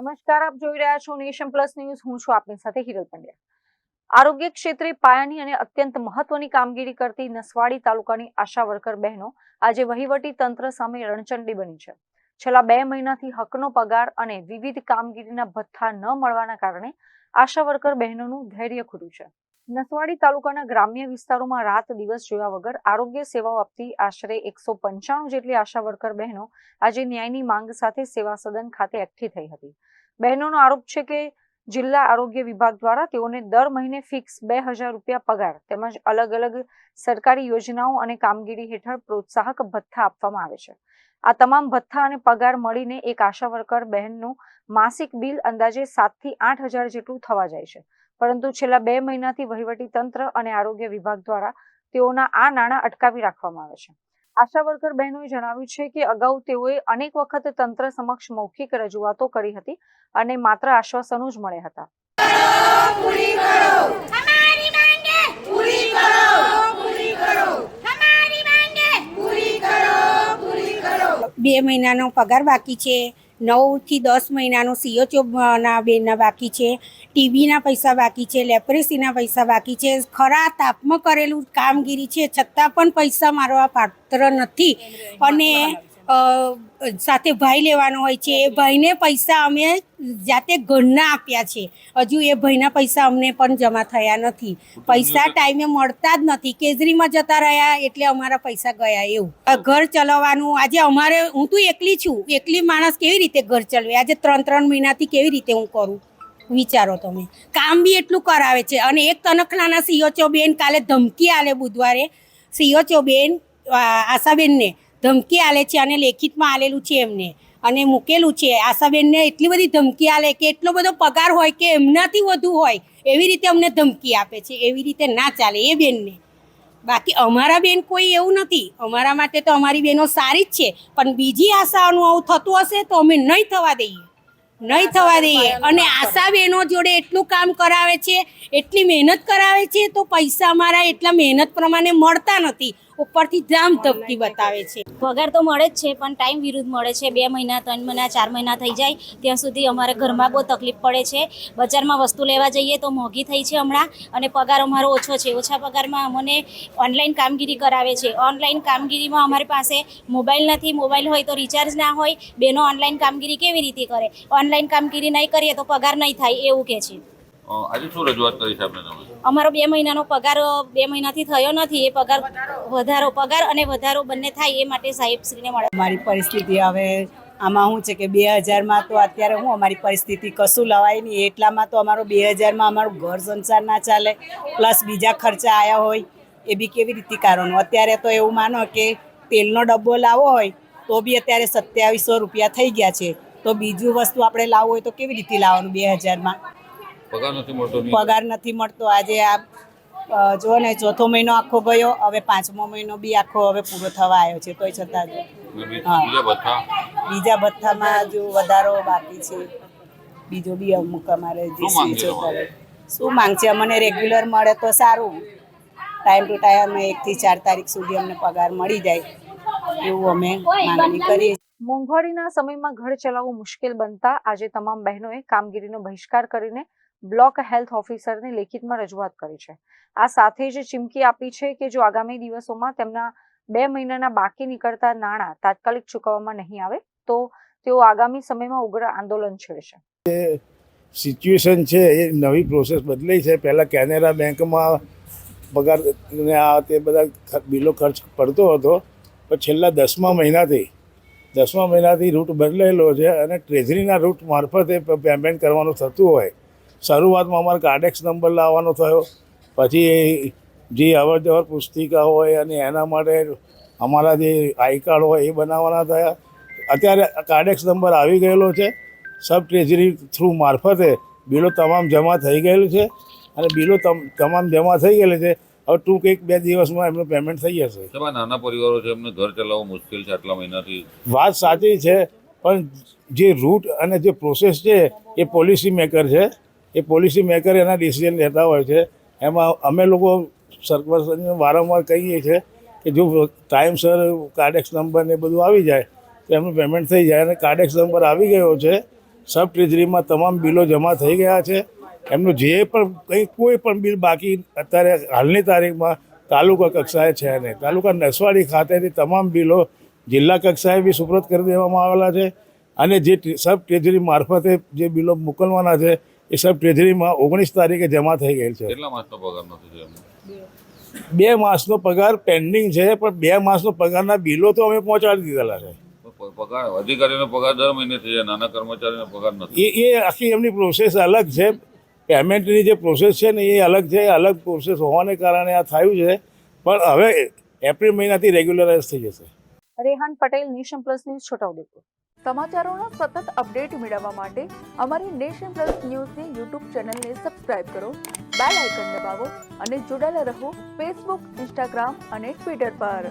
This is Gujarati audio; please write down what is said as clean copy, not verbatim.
નમસ્કાર, આપ જોઈ રહ્યા છો નેશન પ્લસ ન્યૂઝ. હું છું આપની સાથે હિરલ પંડ્યા. આરોગ્ય ક્ષેત્રે પાયાની અને અત્યંત મહત્વની કામગીરી કરતી નસવાડી તાલુકાની આશા વર્કર બહેનો આજે વહીવટી તંત્ર સામે રણચંડી બની છે. છેલ્લા 2 મહિનાથી હકનો પગાર અને વિવિધ કામગીરીના ભથ્થા ન મળવાના કારણે આશા વર્કર બહેનોનું ધૈર્ય ખૂટ્યું છે. નસવાડી તાલુકાના ગ્રામ્ય વિસ્તારોમાં રાત દિવસ જોયા વગર આરોગ્ય સેવાઓ આપતી આશરે 195 જેટલી આશા વર્કર બહેનો આજે ન્યાયની માંગ સાથે સેવા સદન ખાતે એકઠી થઈ હતી. બહેનોનો આરોપ છે કે જિલ્લા આરોગ્ય વિભાગ દ્વારા તેઓને દર મહિને ફિક્સ 2000 રૂપિયા પગાર તેમજ અલગ અલગ સરકારી યોજનાઓ અને કામગીરી હેઠળ પ્રોત્સાહક ભથ્થા આપવામાં આવે છે. આ તમામ ભથ્થા અને પગાર મળીને એક આશા વર્કર બહેનનું માસિક બિલ અંદાજે 7 થી 8000 જેટલું થવા જાય છે. પરંતુ છેલ્લા 2 મહિનાથી વહીવટી તંત્ર અને આરોગ્ય વિભાગ દ્વારા તેઓના આ નાણાં અટકાવી રાખવામાં આવે છે. આશા વર્કર બહેનોએ જણાવ્યું છે કે અગાઉ તેઓએ અનેક વખત તંત્ર સમક્ષ મૌખિક રજૂઆતો કરી હતી અને માત્ર આશ્વાસનો જ મળ્યા હતા. 2 મહિનાનો પગાર બાકી છે, 9 થી 10 મહિનાનો CHO બેનના બાકી છે, ટીબીના પૈસા બાકી છે, લેપ્રેસીના પૈસા બાકી છે. ખરા તાપમાં કરેલું કામગીરી છે છતાં પણ પૈસા મારવા પાત્ર નથી અને સાથે ભાઈ લેવાનો હોય છે. એ ભાઈને પૈસા અમે જાતે ઘરના આપ્યા છે, હજુ એ ભાઈના પૈસા અમને પણ જમા થયા નથી. પૈસા ટાઈમે મળતા જ નથી. કેજરીમાં જતા રહ્યા એટલે અમારા પૈસા ગયા. એવું ઘર ચલાવવાનું આજે અમારે, હું તો એકલી છું, એકલી માણસ કેવી રીતે ઘર ચલાવે? આજે 3 મહિનાથી કેવી રીતે હું કરું? વિચારો તમે. કામ બી એટલું કરાવે છે અને એક તનખલાના CHO બેન કાલે ધમકી આલે, બુધવારે CHO બેન આશાબેનને ધમકી આલે છે અને લેખિતમાં આલેલું છે એમને અને મૂકેલું છે. આશાબેનને એટલી બધી ધમકી આલે કે એટલો બધો પગાર હોય કે એમનાથી વધુ હોય એવી રીતે અમને ધમકી આપે છે. એવી રીતે ના ચાલે એ બેનને. બાકી અમારા બેન કોઈ એવું નથી. અમારા માટે તો અમારી બહેનો સારી જ છે, પણ બીજી આશાઓનું આવું થતું હશે તો અમે નહીં થવા દઈએ. અને આશા બહેનો જોડે એટલું કામ કરાવે છે, એટલી મહેનત કરાવે છે તો પૈસા અમારા એટલા મહેનત પ્રમાણે મળતા નથી. ઉપરથી જામ ધમકી બતાવે છે. પગાર તો મળે જ છે પણ ટાઈમ વિરુદ્ધ મળે છે. 2 મહિના 3 મહિના 4 મહિના થઈ જાય ત્યાં સુધી અમારે ઘરમાં બહુ તકલીફ પડે છે. બજારમાં વસ્તુ લેવા જઈએ તો મોંઘી થઈ છે હમણાં અને પગાર અમારો ઓછો છે. ઓછા પગારમાં અમને ઓનલાઈન કામગીરી કરાવે છે. ઓનલાઈન કામગીરીમાં અમારી પાસે મોબાઈલ નથી. મોબાઈલ હોય તો રિચાર્જ ના હોય. બેનો ઓનલાઈન કામગીરી કેવી રીતે કરે? ઓનલાઈન કામગીરી નહીં કરીએ તો પગાર નહીં થાય એવું કહે છે. આજે શું રજૂઆત કરી છે આપણે? અમારો 2 મહિનાનો પગાર 2 મહિનાથી થયો નથી. એ પગાર વધારો બંને થાય એ માટે સાહેબશ્રીને મળે. અમારી પરિસ્થિતિ હવે આમાં શું છે કે 2000માં તો અત્યારે હું અમારી પરિસ્થિતિ કશું લવાય નહીં. એટલામાં તો અમારો 2000માં અમારું ઘર સંસાર ના ચાલે, પ્લસ બીજા ખર્ચા આવ્યા હોય એ બી કેવી રીતે કારણો. અત્યારે તો એવું માનો કે તેલનો ડબ્બો લાવવો હોય તો બી અત્યારે 2700 રૂપિયા થઈ ગયા છે. તો બીજું વસ્તુ આપણે લાવવું હોય તો કેવી રીતે લાવવાનું? 2000માં પગાર નથી મળતો. આજે આ જો ને 4થો મહિનો આખો ગયો, હવે 5મો મહિનો બી આખો હવે પૂરો થવા આવ્યો છે તોય છતાં બીજા ભથ્થામાં જો વધારો બાકી છે. બીજો બી અમુક અમારે જે શું માંગ છે? અમને રેગ્યુલર મળે તો સારું. ટાઈમ ટુ ટાઈમ 1 થી 4 તારીખ સુધી અમને પગાર મળી જાય એવું અમે માંગણી કરીએ. મોંઘવારીના સમયમાં ઘર ચલાવવું મુશ્કેલ બનતા આજે તમામ બહેનોએ કામગીરીનો બહિષ્કાર કરીને બ્લોક હેલ્થ ઓફિસરને લેખિતમાં રજૂઆત કરી છે. આ સાથે જ ચીમકી આપી છે કે જો આગામી દિવસોમાં તેમના 2 મહિનાના બાકી નીકળતા નાણાં તાત્કાલિક ચૂકવવામાં નહીં આવે તો તેઓ આગામી સમયમાં ઉગ્ર આંદોલન છેડશે. સિચ્યુએશન છે એ નવી પ્રોસેસ બદલાઈ છે. પહેલાં કેનેરા બેંકમાં પગાર ને આ તે બધા બિલો ખર્ચ પડતો હતો, પણ છેલ્લા 10મા મહિનાથી રૂટ બદલાયેલો છે અને ટ્રેઝરીના રૂટ મારફતે પેમેન્ટ કરવાનું થતું હોય. શરૂઆતમાં અમારે કાર્ડેક્સ નંબર લાવવાનો થયો, પછી જે અવર જવર પુસ્તિકા હોય અને એના માટે અમારા જે આઈ કાર્ડ હોય એ બનાવવાના થયા. અત્યારે કાર્ડેક્સ નંબર આવી ગયેલો છે. સબ ટ્રેઝરી થ્રુ મારફતે બિલો તમામ જમા થઈ ગયેલું છે અને બિલો તમામ જમા થઈ ગયેલી છે. હવે ટૂંક 1-2 દિવસમાં એમનું પેમેન્ટ થઈ જશે. નાના પરિવારો છે, એમને ઘર ચલાવવું મુશ્કેલ છે આટલા મહિનાથી. વાત સાચી છે, પણ જે રૂટ અને જે પ્રોસેસ છે એ પોલિસી મેકર છે. એ પોલિસી મેકર એના ડિસિઝન લેતા હોય છે. એમાં અમે લોકો સરપંચને વારંવાર કહીએ છીએ કે જો ટાઈમસર કાર્ડેક્સ નંબર ને બધું આવી જાય તો એમનું પેમેન્ટ થઈ જાય. અને કાર્ડેક્સ નંબર આવી ગયો છે. સબ ટ્રેઝરીમાં તમામ બિલો જમા થઈ ગયા છે. એમનું જે પણ કોઈ પણ બિલ બાકી અત્યારે હાલની તારીખમાં તાલુકા કક્ષાએ છે નહીં. તાલુકા નસવાડી ખાતેથી તમામ બિલો જિલ્લા કક્ષાએ બી સુપ્રત કરી દેવામાં આવેલા છે અને જે સબ ટ્રેઝરી મારફતે જે બિલો મોકલવાના છે એ સબ ટ્રેઝરીમાં 19 તારીખે જમા થઈ ગયેલ છે. કેટલા માસનો પગાર નથી થયો એમનો? 2 માસનો પગાર પેન્ડિંગ છે, પણ 2 માસનો પગારના બિલો તો અમે પહોંચાડી દીધેલા છે. પગાર અધિકારીનો પગાર દર મહિને થઈ જાય, નાના કર્મચારીનો પગાર નથી. એ આખી એમની પ્રોસેસ અલગ છે. પેમેન્ટની જે પ્રોસેસ છે ને એ અલગ છે. અલગ પ્રોસેસ હોવાને કારણે આ થયું છે, પણ હવે એપ્રિલ મહિનાથી રેગ્યુલરાઇઝ થઈ જશે. Rehan Patel, Nation Plus News, Chhotaudepur. સમાચારોના સતત અપડેટ મેળવવા માટે અમારી નેશન પ્લસ ન્યૂઝની યુટ્યુબ ચેનલને સબસ્ક્રાઇબ કરો, બેલ આઇકન દબાવો અને જોડાયેલા રહો ફેસબુક, ઇન્સ્ટાગ્રામ અને ટ્વિટર પર.